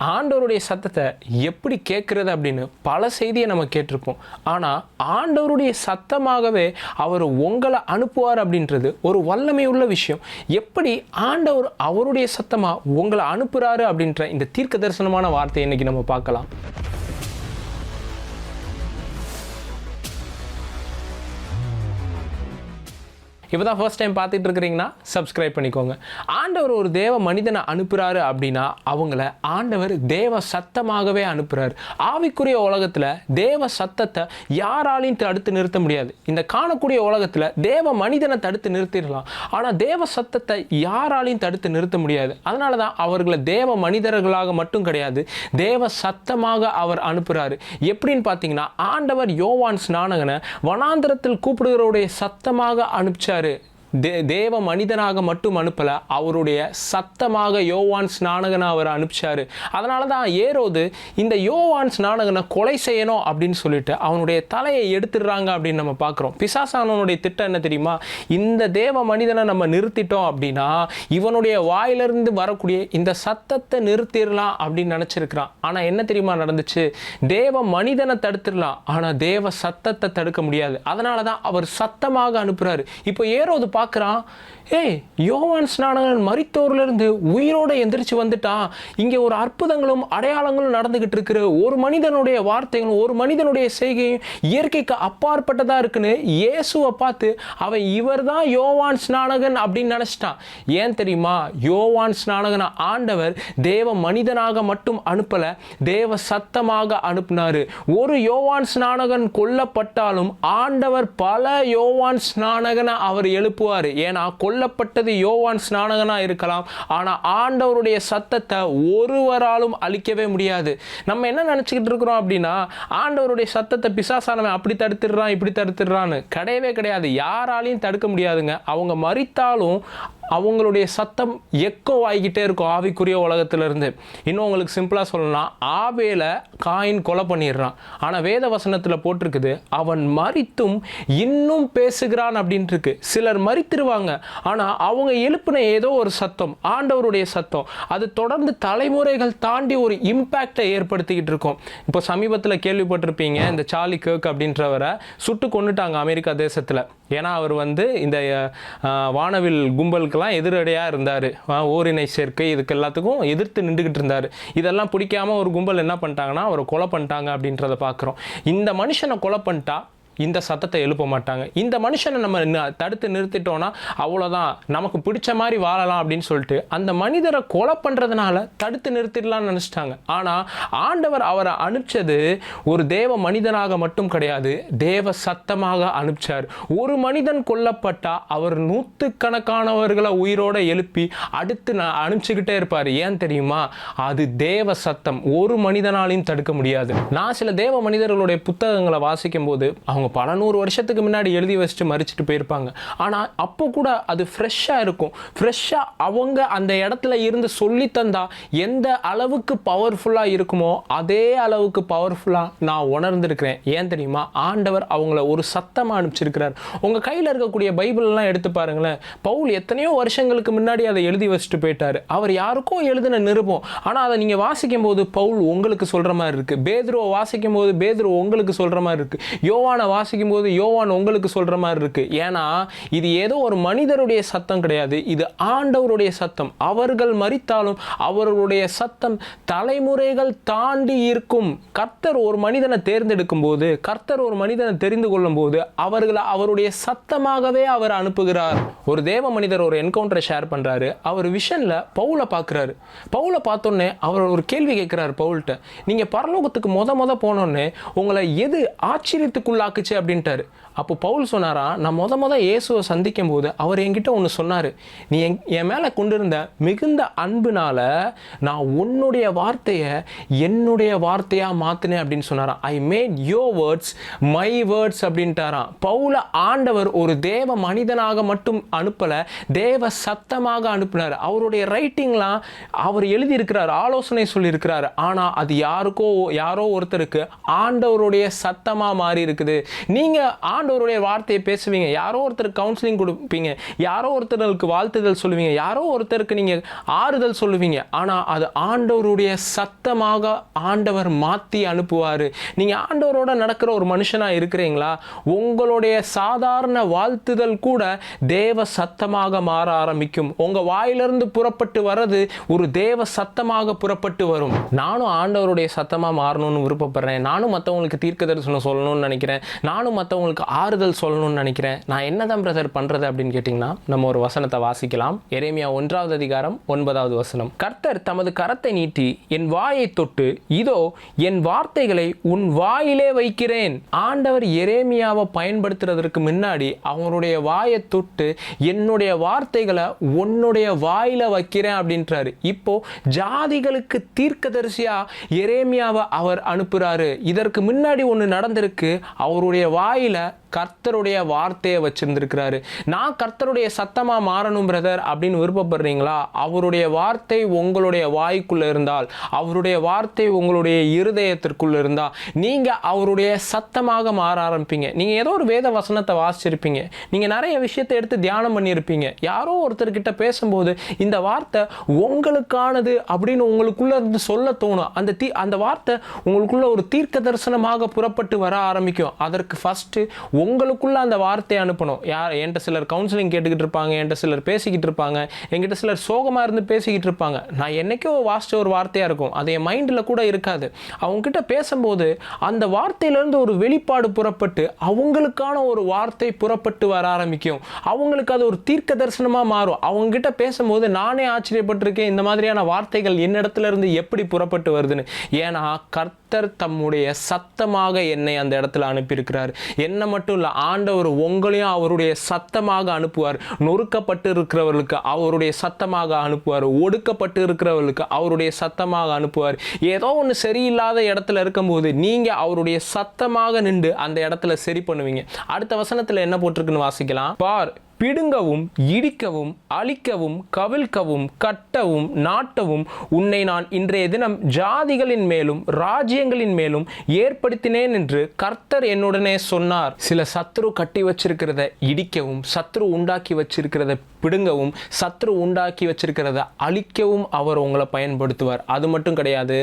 ஆண்டவருடைய சத்தத்தை எப்படி கேட்குறது அப்படின்னு பல செய்தியை நம்ம கேட்டிருப்போம். ஆனால் ஆண்டவருடைய சத்தமாகவே அவர் உங்களை அனுப்புவார் அப்படின்றது ஒரு வல்லமை உள்ள விஷயம். எப்படி ஆண்டவர் அவருடைய சத்தமாக உங்களை அனுப்புகிறாரு அப்படின்ற இந்த தீர்க்க தரிசனமான வார்த்தையை இன்றைக்கி நம்ம பார்க்கலாம். இப்போ தான் ஃபர்ஸ்ட் டைம் பார்த்துட்டு இருக்கிறீங்கன்னா சப்ஸ்கிரைப் பண்ணிக்கோங்க. ஆண்டவர் ஒரு தேவ மனிதனை அனுப்புகிறாரு அப்படின்னா அவங்கள ஆண்டவர் தேவ சத்தமாகவே அனுப்புகிறார். ஆவிக்குரிய உலகத்தில் தேவ சத்தத்தை யாராலையும் தடுத்து நிறுத்த முடியாது. இந்த காணக்கூடிய உலகத்தில் தேவ மனிதனை தடுத்து நிறுத்திடலாம், ஆனால் தேவ சத்தத்தை யாராலையும் தடுத்து நிறுத்த முடியாது. அதனால தான் அவர்களை தேவ மனிதர்களாக மட்டும் கிடையாது, தேவ சத்தமாக அவர் அனுப்புகிறாரு. எப்படின்னு பார்த்தீங்கன்னா, ஆண்டவர் யோவான் ஸ்நானகனை வனாந்திரத்தில் கூப்பிடுகிறவருடைய சத்தமாக அனுப்பிச்சார். தேவ மனிதனாக மட்டும் அனுப்பல, அவருடைய சத்தமாக யோவான் ஸ்நானகனை அவர் அனுப்பிச்சாரு. அதனால தான் ஏரோது இந்த யோவான் ஸ்நானகனை கொலை செய்யணும் அப்படின்னு சொல்லிட்டு அவனுடைய தலையை எடுத்துடுறாங்க அப்படின்னு நம்ம பார்க்குறோம். பிசாசானவனுடைய திட்டம் என்ன தெரியுமா? இந்த தேவ மனிதனை நம்ம நிறுத்திட்டோம் அப்படின்னா இவனுடைய வாயிலிருந்து வரக்கூடிய இந்த சத்தத்தை நிறுத்திடலாம் அப்படின்னு நினச்சிருக்கிறான். ஆனால் என்ன தெரியுமா நடந்துச்சு? தேவ மனிதனை தடுத்துடலாம், ஆனால் தேவ சத்தத்தை தடுக்க முடியாது. அதனால தான் அவர் சத்தமாக அனுப்புகிறாரு. இப்போ ஏரோது பார்க்குறான், யோவான் ஸ்நானகன் மரித்தோரிலிருந்து உயிரோடு எந்திரிச்சு வந்துட்டான், இங்கே ஒரு அற்புதங்களும் அடையாளங்களும் நடந்துகிட்டு இருக்கு, ஒரு மனிதனுடைய வார்த்தைகளும் ஒரு மனிதனுடைய செய்கையும் இயற்கைக்கு அப்பாற்பட்டதாக இருக்குன்னு இயேசுவை பார்த்து அவன் இவர் தான் யோவான் ஸ்நானகன் அப்படின்னு நினச்சிட்டான். ஏன் தெரியுமா? யோவான் ஸ்நானகனை ஆண்டவர் தேவ மனிதனாக மட்டும் அனுப்பலை, தேவ சத்தமாக அனுப்பினார். ஒரு யோவான் ஸ்நானகன் கொல்லப்பட்டாலும் ஆண்டவர் பல யோவான் ஸ்நானகனை அவர் எழுப்புவார். ஏன்னா கொல்லப்பட்டது யோவான் ஸ்நானகனா இருக்கலாம், ஆனால் ஆண்டவருடைய சத்தத்தை ஒருவராலும் அழிக்கவே முடியாது. நம்ம என்ன நினச்சிக்கிட்டு இருக்கிறோம் அப்படின்னா, ஆண்டவருடைய சத்தத்தை பிசாசானவன் அப்படி தடுத்துடுறான் இப்படி தடுத்துடுறான்னு. கிடையவே கிடையாது. யாராலையும் தடுக்க முடியாதுங்க. அவங்க மரித்தாலும் அவங்களுடைய சத்தம் எக்கோ ஆகிக்கிட்டே இருக்கும் ஆவிக்குரிய உலகத்திலிருந்து. இன்னும் உங்களுக்கு சிம்பிளாக சொல்லலாம், ஆபேல காயின் கொலை பண்ணிடுறான், ஆனால் வேத வசனத்தில் போட்டிருக்குது அவன் மரித்தும் இன்னும் பேசுகிறான் அப்படின்ட்டு இருக்கு. சிலர் மரித்திருவாங்க, ஆனால் அவங்க எழுப்பின ஏதோ ஒரு சத்தம், ஆண்டவருடைய சத்தம், அது தொடர்ந்து தலைமுறைகள் தாண்டி ஒரு இம்பேக்டை ஏற்படுத்திக்கிட்டு இருக்கும். இப்போ சமீபத்தில் கேள்விப்பட்டிருப்பீங்க, இந்த சார்லி கர்க் அப்படின்றவரை சுட்டு கொண்டுட்டாங்க அமெரிக்கா தேசத்தில். ஏன்னா அவர் இந்த வானவில் கும்பலுக்கெல்லாம் எதிரடையாக இருந்தார், ஓரினை சேர்க்கை இதுக்கு எல்லாத்துக்கும் எதிர்த்து நின்றுக்கிட்டு இருந்தார். இதெல்லாம் பிடிக்காமல் ஒரு கும்பல் என்ன பண்ணிட்டாங்கன்னா அவரை கொலை பண்ணிட்டாங்க அப்படின்றத பார்க்குறோம். இந்த மனுஷனை கொலை பண்ணிட்டா இந்த சத்தத்தை எழுப்ப மாட்டாங்க. இந்த மனுஷனை நம்ம தடுத்து நிறுத்திட்டோன்னா அவ்வளோதான், நமக்கு பிடிச்ச மாதிரி வாழலாம் அப்படின்னு சொல்லிட்டு அந்த மனிதரை கொலை பண்ணுறதுனால தடுத்து நிறுத்திடலாம்னு நினச்சிட்டாங்க. ஆனால் ஆண்டவர் அவரை அனுப்பிச்சது ஒரு தேவ மனிதனாக மட்டும் கிடையாது, தேவ சத்தமாக அனுப்பிச்சார். ஒரு மனிதன் கொல்லப்பட்டால் அவர் நூற்றுக்கணக்கானவர்களை உயிரோடு எழுப்பி அடுத்து அனுப்பிச்சுக்கிட்டே இருப்பார். ஏன் தெரியுமா? அது தேவ சத்தம், ஒரு மனிதனாலையும் தடுக்க முடியாது. நான் சில தேவ மனிதர்களுடைய புத்தகங்களை வாசிக்கும் போது அவங்க பல 100 வருஷத்துக்கு முன்னாடி எழுதி வச்சுட்டு மறிச்சிட்டு போயிருப்பாங்க, ஆனால் அப்போ கூட அது ஃப்ரெஷ்ஷாக இருக்கும். ஃப்ரெஷ்ஷாக அவங்க அந்த இடத்துல இருந்து சொல்லி தந்தா எந்த அளவுக்கு பவர்ஃபுல்லாக இருக்குமோ அதே அளவுக்கு பவர்ஃபுல்லாக நான் உணர்ந்திருக்கிறேன். ஏன் தெரியுமா? ஆண்டவர் அவங்கள ஒரு சத்தமாக அனுப்பிச்சிருக்கிறார். உங்கள் கையில் இருக்கக்கூடிய பைபிள்லாம் எடுத்து பாருங்களேன். பவுல் எத்தனையோ வருஷங்களுக்கு முன்னாடி அதை எழுதி வச்சுட்டு போயிட்டார். அவர் யாருக்கோ எழுதின நிருபம், ஆனால் அதை நீங்கள் வாசிக்கும் போது பவுல் உங்களுக்கு சொல்கிற மாதிரி இருக்குது. பேதுருவை வாசிக்கும் போது பேதுரு உங்களுக்கு சொல்கிற மாதிரி இருக்குது. யோவானை வாசிக்கும் போது யோவான் உங்களுக்கு சொல்ற மாதிரி இருக்கு. ஏன்னா இது ஏதோ ஒரு மனிதருடைய சத்தம் கிடையாது, இது ஆண்டவருடைய சத்தம். அவர்கள் மரித்தாலும் அவர்களுடைய சத்தம் தலைமுறைகள் தாண்டி இருக்கும். கர்த்தர் ஒரு மனிதனை தேர்ந்தெடுக்கும் போது, கர்த்தர் ஒரு மனிதனை தெரிந்து கொள்ளும் போது அவர்களை அவருடைய சத்தமாகவே அவர் அனுப்புகிறார். ஒரு தேவ மனிதர் ஒரு என்கவுண்டரை ஷேர் பண்றாரு. அவர் விஷன்ல பவுலை பார்க்கிறாரு. பவுலை பார்த்தோன்னே அவர் ஒரு கேள்வி கேட்கிறாரு பவுல்கிட்ட, நீங்க பரலோகத்துக்கு முத போனோன்னே உங்களை எது ஆச்சரியத்துக்குள்ளாக்குச்சு அப்படின்ட்டாரு. அப்போ பவுல் சொன்னாரா, நான் முத இயேசுவை சந்திக்கும் போது அவர் என்கிட்ட ஒன்று சொன்னார், நீ என் மேலே கொண்டிருந்த மிகுந்த அன்புனால நான் உன்னுடைய வார்த்தையை என்னுடைய வார்த்தையாக மாற்றினேன் அப்படின்னு சொன்னாராம். I made your words my words அப்படின்ட்டாராம். பவுல ஆண்டவர் ஒரு தேவ மனிதனாக மட்டும் அனுப்பலை, தேவ சத்தமாக அனுப்பினார். அவருடைய ரைட்டிங்லாம் அவர் எழுதியிருக்கிறார், ஆலோசனை சொல்லியிருக்கிறார். ஆனால் அது யாரோ ஒருத்தருக்கு ஆண்டவருடைய சத்தமாக மாறி இருக்குது. நீங்கள் ஆண்டவருடைய வார்த்தையை பேசுவீங்க, யாரோ ஒருத்தருக்கு கவுன்சிலிங் கொடுப்பீங்க, யாரோ ஒருத்தருக்கு வாழ்த்துதல் சொல்லுவீங்க, யாரோ ஒருத்தருக்கு நீங்கள் ஆறுதல் சொல்லுவீங்க. ஆனால் அது ஆண்டவருடைய சத்தமாக ஆண்டவர் மாற்றி அனுப்புவார். நீங்கள் ஆண்டவரோட நடக்கிற ஒரு மனுஷனாக இருக்கிறீங்களா? உங்களுடைய சாதாரண வாழ்த்துதல் கூட தேவ சத்தமாக மாற ஆரம்பிக்கும். உங்கள் வாயிலிருந்து புறப்பட்டு வர்றது ஒரு தேவ சத்தமாக புறப்பட்டு வரும். நானும் ஆண்டவருடைய சத்தமாக மாறணும்னு விருப்பப்படுறேன். நானும் மற்றவங்களுக்கு தீர்க்க தரிசனம் சொல்லணும்னு நினைக்கிறேன். நானும் மற்றவங்களுக்கு ஆறுதல் சொல்லணும்னு நினைக்கிறேன். நான் என்னதான் பிரதர் பண்ணுறது அப்படின்னு கேட்டிங்கன்னா, நம்ம ஒரு வசனத்தை வாசிக்கலாம். எரேமியா 1வது அதிகாரம் 9வது வசனம். கர்த்தர் தமது கரத்தை நீட்டி என் வாயை தொட்டு, இதோ என் வார்த்தைகளை உன் வாயிலே வைக்கிறேன். ஆண்டவர் எரேமியாவை பயன்படுத்துறதற்கு முன்னாடி அவங்களுடைய வாயை தொட்டு என்னுடைய வார்த்தைகளை உன்னுடைய வாயில வைக்கிறேன் அப்படின்றாரு. இப்போ ஜாதிகளுக்கு தீர்க்கதரிசியா எரேமியாவை அவர் அனுப்புறாரு. இதற்கு முன்னாடி ஒன்று நடந்திருக்கு. அவருடைய வாயில கர்த்தருடைய வார்த்தையை வச்சிருந்திருக்கிறாரு. நான் கர்த்தருடைய சத்தமா மாறணும் பிரதர் அப்படின்னு விருப்பப்படுறீங்களா? அவருடைய வார்த்தை உங்களுடைய வாய்க்குள்ள இருந்தால், அவருடைய வார்த்தை உங்களுடைய இருதயத்திற்குள்ள இருந்தால், நீங்க அவருடைய சத்தமாக மாற ஆரம்பிப்பீங்க. நீங்க ஏதோ ஒரு வேத வசனத்தை வாசிச்சிருப்பீங்க, நீங்க நிறைய விஷயத்தை எடுத்து தியானம் பண்ணியிருப்பீங்க. யாரோ ஒருத்தர்கிட்ட பேசும்போது இந்த வார்த்தை உங்களுக்கானது அப்படின்னு உங்களுக்குள்ள இருந்து சொல்ல தோணும். அந்த வார்த்தை உங்களுக்குள்ள ஒரு தீர்க்க தரிசனமாக புறப்பட்டு வர ஆரம்பிக்கும். அதற்கு ஃபர்ஸ்ட் உங்களுக்குள்ள அந்த வார்த்தையை அனுப்பணும். என்கிட்ட சிலர் கவுன்சிலிங் கேட்டுக்கிட்டு இருப்பாங்க, என்கிட்ட சிலர் பேசிக்கிட்டு இருப்பாங்க, என்கிட்ட சிலர் சோகமாக இருந்து பேசிக்கிட்டு இருப்பாங்க. நான் என்னைக்கோ வாசிச்ச ஒரு வார்த்தையாக இருக்கும், அது என் மைண்டில் கூட இருக்காது. அவங்ககிட்ட பேசும்போது அந்த வார்த்தையிலேருந்து ஒரு வெளிப்பாடு புறப்பட்டு அவங்களுக்கான ஒரு வார்த்தை புறப்பட்டு வர ஆரம்பிக்கும். அவங்களுக்கு அது ஒரு தீர்க்க தரிசனமாக மாறும். அவங்ககிட்ட பேசும்போது நானே ஆச்சரியப்பட்டிருக்கேன், இந்த மாதிரியான வார்த்தைகள் என்னிடத்துல இருந்து எப்படி புறப்பட்டு வருதுன்னு. ஏன்னா கர்த்தர் தம்முடைய சத்தமாக என்னை அந்த இடத்துல அனுப்பியிருக்கிறார். என்ன மட்டும் இல்லை, ஆண்டவர் உங்களையும் அவருடைய சத்தமாக அனுப்புவார். நொறுக்கப்பட்டு இருக்கிறவர்களுக்கு அவருடைய சத்தமாக அனுப்புவார். ஒடுக்கப்பட்டு இருக்கிறவர்களுக்கு அவருடைய சத்தமாக அனுப்புவார். ஏதோ ஒன்று சரியில்லாத இடத்துல இருக்கும்போது நீங்க அவருடைய சத்தமாக நின்று அந்த இடத்துல சரி பண்ணுவீங்க. அடுத்த வசனத்தில் என்ன போட்டிருக்குன்னு வாசிக்கலாம். பார், பிடுங்கவும் இடிக்கவும் அழிக்கவும் கவிழ்க்கவும் கட்டவும் நாட்டவும் உன்னை நான் இன்றைய தினம் ஜாதிகளின் மேலும் ராஜ்யங்களின் மேலும் ஏற்படுத்தினேன் என்று கர்த்தர் என்னுடனே சொன்னார். சில சத்ரு கட்டி வச்சிருக்கிறத இடிக்கவும், சத்ரு உண்டாக்கி வச்சிருக்கிறத பிடுங்கவும், சத்ரு உண்டாக்கி வச்சிருக்கிறத அழிக்கவும் அவர் உங்களை பயன்படுத்துவார். அது மட்டும் கிடையாது,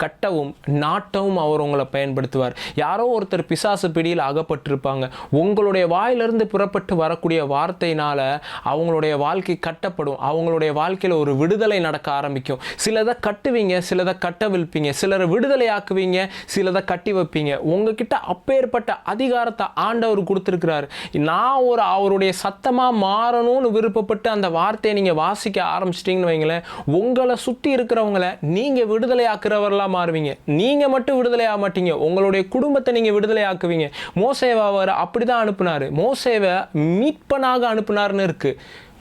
கட்டவும் நாட்டவும் அவர் உங்களை பயன்படுத்துவார். யாரோ ஒருத்தர் பிசாசு பிடியில் அகப்பட்டிருப்பாங்க. உங்களுடைய வாயிலிருந்து புறப்பட்டு வரக்கூடிய வார்த்தையினால அவங்களுடைய வாழ்க்கை கட்டப்படும். அவங்களுடைய வாழ்க்கையில் ஒரு விடுதலை நடக்க ஆரம்பிக்கும். சிலதை கட்டுவீங்க, சிலதை கட்டவிழ்ப்பீங்க, சிலரை விடுதலை ஆக்குவீங்க, சிலதை கட்டி வைப்பீங்க. உங்ககிட்ட அப்பேற்பட்ட அதிகாரத்தை ஆண்டவர் கொடுத்திருக்கிறார். நான் அவருடைய சத்தமா மாறணும்னு விருப்பப்பட்டு அந்த வார்த்தையை நீங்க வாசிக்க ஆரம்பிச்சிட்டீங்கன்னு வைங்களேன், உங்களை சுற்றி இருக்கிறவங்களை நீங்க விடுதலை ஆக்குறவர்களா மாறுவீங்க. நீங்க மட்டும் விடுதலை ஆக மாட்டீங்க, உங்களுடைய குடும்பத்தை நீங்க விடுதலை ஆக்குவீங்க. மோசேவை அவர் அப்படிதான் அனுப்புனாரு. மோசேவை மீட்பனாக அனுப்புனார்னு இருக்கு.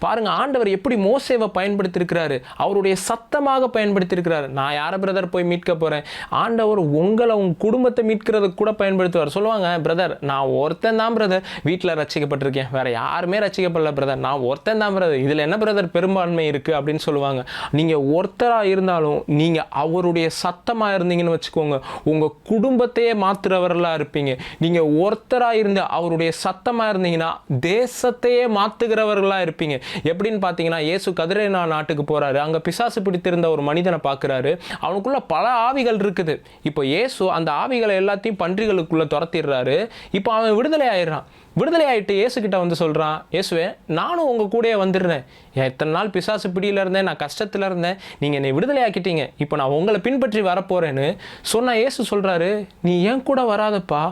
பாருங்க, ஆண்டவர் எப்படி மோசேவை பயன்படுத்தியிருக்கிறாரு. அவருடைய சத்தமாக பயன்படுத்தியிருக்கிறாரு. நான் யாரை பிரதர் போய் மீட்க போறேன்? ஆண்டவர் உங்களை உங்க குடும்பத்தை மீட்கிறதுக்கு கூட பயன்படுத்துவார். சொல்லுவாங்க, பிரதர் நான் ஒருத்தன் தான் பிரதர் வீட்டில் ரட்சிக்கப்பட்டிருக்கேன், வேற யாருமே ரட்சிக்கப்படல பிரதர், நான் ஒருத்தன் தான் பிரதர், இதுல என்ன பிரதர் பெரும்பான்மை இருக்கு அப்படின்னு சொல்லுவாங்க. நீங்க ஒருத்தரா இருந்தாலும் நீங்க அவருடைய சத்தமா இருந்தீங்கன்னு வச்சுக்கோங்க, உங்க குடும்பத்தையே மாத்துறவர்களா இருப்பீங்க. நீங்க ஒருத்தரா இருந்து அவருடைய சத்தமா இருந்தீங்கன்னா தேசத்தையே மாத்துகிறவர்களா இருப்பீங்க. எப்படின்னு பார்த்தீங்கன்னா, இயேசு கதிரேனா நாட்டுக்கு போறாரு. அங்க பிசாசு பிடித்திருந்த ஒரு மனிதனை பார்க்குறாரு. அவனுக்குள்ள பல ஆவிகள் இருக்குது. இப்போ இயேசு அந்த ஆவிகளை எல்லாத்தையும் பன்றிகளுக்குள்ள துரத்திடுறாரு. இப்போ அவன் விடுதலை ஆயிடுறான். விடுதலை ஆகிட்டு இயேசுக்கிட்ட வந்து சொல்கிறான், இயேசுவே நானும் உங்கள் கூடயே வந்துடுறேன், எத்தனை நாள் பிசாசு பிடியில் இருந்தேன், நான் கஷ்டத்தில் இருந்தேன், நீங்கள் என்னை விடுதலை ஆக்கிட்டீங்க, இப்போ நான் உங்களை பின்பற்றி வரப்போகிறேன்னு சொன்னால் இயேசு சொல்கிறாரு, நீ ஏன் கூட வராதப்பா,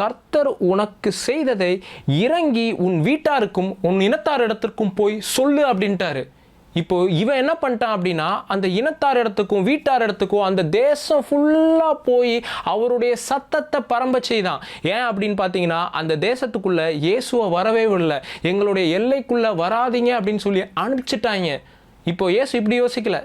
கர்த்தர் உனக்கு செய்ததை இறங்கி உன் வீட்டாருக்கும் உன் இனத்தாரிடத்திற்கும் போய் சொல்லு அப்படின்ட்டாரு. இப்போ இவன் என்ன பண்ணிட்டான் அப்படின்னா, அந்த இனத்தார் இடத்துக்கும் வீட்டார் இடத்துக்கும் அந்த தேசம் ஃபுல்லாக போய் அவருடைய சத்தத்தை பரம்ப செய்தான். ஏன் அப்படின்னு பார்த்தீங்கன்னா, அந்த தேசத்துக்குள்ள இயேசுவை வரவே விடல, எங்களுடைய எல்லைக்குள்ள வராதிங்க அப்படின்னு சொல்லி அனுப்பிச்சிட்டாங்க. இப்போ இயேசு இப்படி யோசிக்கல,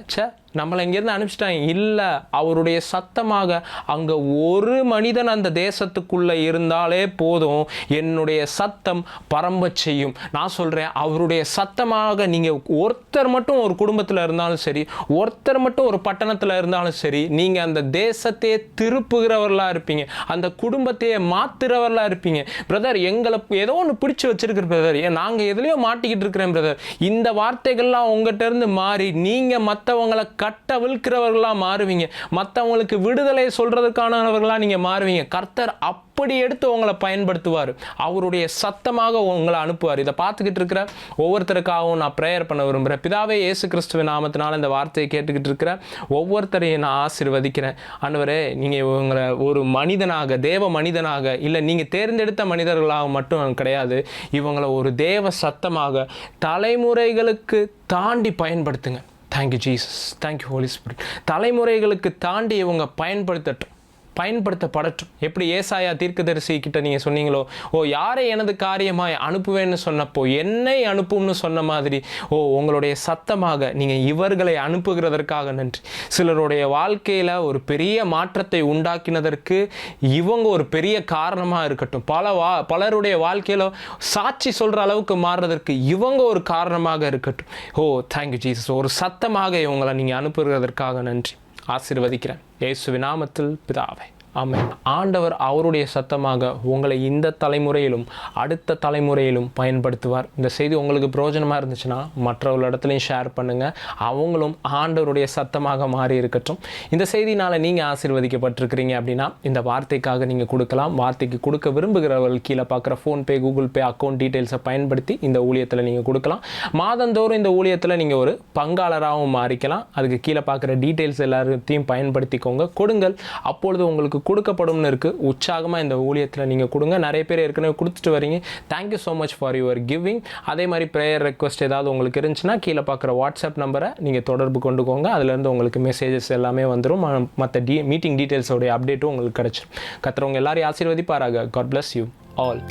நம்மளை இங்கேருந்து அனுப்பிச்சிட்டாங்க. இல்லை, அவருடைய சத்தமாக அங்கே ஒரு மனிதன் அந்த தேசத்துக்குள்ளே இருந்தாலே போதும், என்னுடைய சத்தம் பரம்ப செய்யும். நான் சொல்கிறேன், அவருடைய சத்தமாக நீங்கள் ஒருத்தர் மட்டும் ஒரு குடும்பத்தில் இருந்தாலும் சரி, ஒருத்தர் மட்டும் ஒரு பட்டணத்தில் இருந்தாலும் சரி, நீங்கள் அந்த தேசத்தையே திருப்புகிறவர்களாக இருப்பீங்க, அந்த குடும்பத்தையே மாற்றுறவர்களாக இருப்பீங்க. பிரதர், எங்களை ஏதோ ஒன்று பிடிச்சி வச்சிருக்கிற பிரதர், நாங்கள் எதுலேயோ மாட்டிக்கிட்டு இருக்கிறேன் பிரதர், இந்த வார்த்தைகள்லாம் உங்கள்கிட்ட இருந்து மாறி நீங்கள் மற்றவங்களை கட்டவிழ்க்கிறவர்களாக மாறுவீங்க, மற்றவங்களுக்கு விடுதலை சொல்கிறதுக்கானவர்களாக நீங்கள் மாறுவீங்க. கர்த்தர் அப்படி எடுத்து உங்களை பயன்படுத்துவார், அவருடைய சத்தமாக உங்களை அனுப்புவார். இதை பார்த்துக்கிட்டு இருக்கிற ஒவ்வொருத்தருக்காகவும் நான் ப்ரேயர் பண்ண விரும்புகிறேன். பிதாவே, இயேசு கிறிஸ்துவின் நாமத்தினால இந்த வார்த்தையை கேட்டுக்கிட்டு இருக்கிற ஒவ்வொருத்தரையும் நான் ஆசீர்வதிக்கிறேன். ஆண்டவரே, நீங்கள் இவங்களை ஒரு மனிதனாக, தேவ மனிதனாக, இல்லை நீங்கள் தேர்ந்தெடுத்த மனிதர்களாக மட்டும் கிடையாது, இவங்களை ஒரு தேவ சத்தமாக தலைமுறைகளுக்கு தாண்டி பயன்படுத்துங்க. Thank you Jesus, thank you holy spirit. தலைமுறைகளுக்கு தாண்டி இவங்க பயன்படுத்தப்படட்டும். எப்படி ஏசாயா தீர்க்கதரிசி கிட்ட நீங்கள் சொன்னீங்களோ, யாரை எனது காரியமாய் அனுப்புவேன்னு சொன்னப்போ என்னை அனுப்பும்னு சொன்ன மாதிரி, உங்களுடைய சத்தமாக நீங்கள் இவர்களை அனுப்புகிறதற்காக நன்றி. சிலருடைய வாழ்க்கையில் ஒரு பெரிய மாற்றத்தை உண்டாக்கினதற்கு இவங்க ஒரு பெரிய காரணமாக இருக்கட்டும். பலருடைய வாழ்க்கையில் சாட்சி சொல்கிற அளவுக்கு மாறுறதற்கு இவங்க ஒரு காரணமாக இருக்கட்டும். Thank you Jesus. ஒரு சத்தமாக இவங்களை நீங்கள் அனுப்புகிறதற்காக நன்றி. ஆசீர்வதிக்கிறேன் இயேசுவின் நாமத்தில் பிதாவே, ஆமென். ஆண்டவர் அவருடைய சத்தமாக உங்களை இந்த தலைமுறையிலும் அடுத்த தலைமுறையிலும் பயன்படுத்துவார். இந்த செய்தி உங்களுக்கு பிரயோஜனமாக இருந்துச்சுன்னா மற்றவர்களிடத்துலையும் ஷேர் பண்ணுங்கள். அவங்களும் ஆண்டவருடைய சத்தமாக மாறி இருக்கட்டும். இந்த செய்தினால் நீங்கள் ஆசீர்வதிக்கப்பட்டிருக்கிறீங்க அப்படின்னா இந்த வார்த்தைக்காக நீங்கள் கொடுக்கலாம். வார்த்தைக்கு கொடுக்க விரும்புகிறவர்கள் கீழே பார்க்குற ஃபோன்பே, கூகுள் பே அக்கௌண்ட் டீட்டெயில்ஸை பயன்படுத்தி இந்த ஊழியத்தில் நீங்கள் கொடுக்கலாம். மாதந்தோறும் இந்த ஊழியத்தில் நீங்கள் ஒரு பங்காளராகவும் மாறிக்கலாம். அதுக்கு கீழே பார்க்குற டீட்டெயில்ஸ் எல்லாத்தையும் பயன்படுத்திக்கோங்க, கொடுங்கள். அப்பொழுது உங்களுக்கு கொடுக்கப்படும்னு இருக்குது. உற்சாகமாக இந்த ஊழியத்தில் நீங்கள் கொடுங்க. நிறைய பேர் ஏற்கனவே கொடுத்துட்டு வரீங்க. Thank you so much for your giving. அதே மாதிரி ப்ரேயர் ரெக்வஸ்ட் ஏதாவது உங்களுக்கு இருந்துச்சுன்னா கீழே பார்க்குற வாட்ஸ்அப் நம்பரை நீங்கள் தொடர்பு கொண்டுக்கோங்க. அதுலேருந்து உங்களுக்கு மெசேஜஸ் எல்லாமே வந்துடும். மற்ற மீட்டிங் டீட்டெயில்ஸோடைய அப்டேட்டும் உங்களுக்கு கிடச்சிடும். கர்த்தர் உங்கள் எல்லாரையும் ஆசீர்வதிப்பாராக. God bless you all.